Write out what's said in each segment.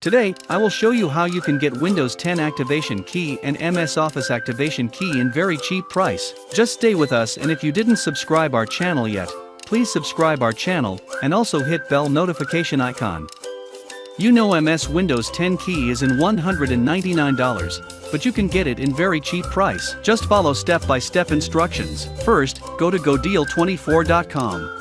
Today, I will show you how you can get Windows 10 activation key and MS Office activation key in very cheap price. Just stay with us, and if you didn't subscribe our channel yet, please subscribe our channel and also hit bell notification icon. You know MS Windows 10 key is in $199, but you can get it in very cheap price. Just follow step-by-step instructions. First, go to GoDeal24.com.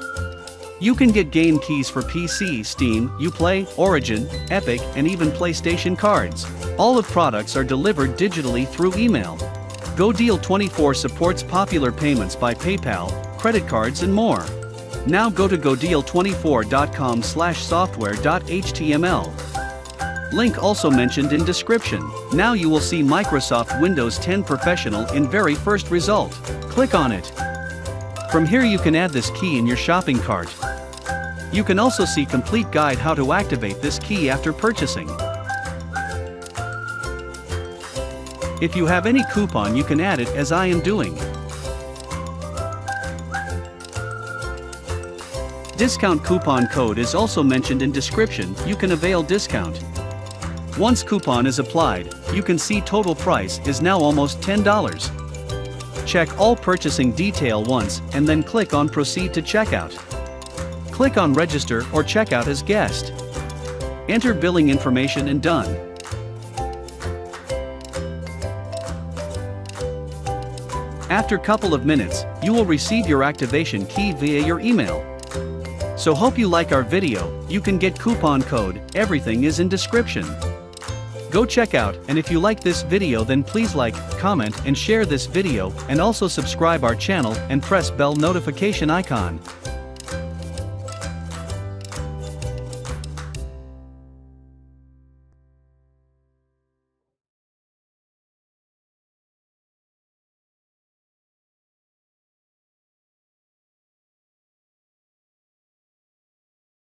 You can get game keys for PC, Steam, Uplay, Origin, Epic, and even PlayStation cards. All of products are delivered digitally through email. GoDeal24 supports popular payments by PayPal, credit cards and more. Now go to GoDeal24.com/software.html. Link also mentioned in description. Now you will see Microsoft Windows 10 Professional in very first result. Click on it. From here you can add this key in your shopping cart. You can also see complete guide how to activate this key after purchasing. If you have any coupon you can add it as I am doing. Discount coupon code is also mentioned in description. You can avail discount. Once coupon is applied, you can see total price is now almost $10. Check all purchasing detail once and then click on proceed to checkout. Click on register or checkout as guest. Enter billing information and done. After couple of minutes, you will receive your activation key via your email. So hope you like our video. You can get coupon code, everything is in description. Go check out, and if you like this video then please like, comment and share this video, and also subscribe our channel and press bell notification icon.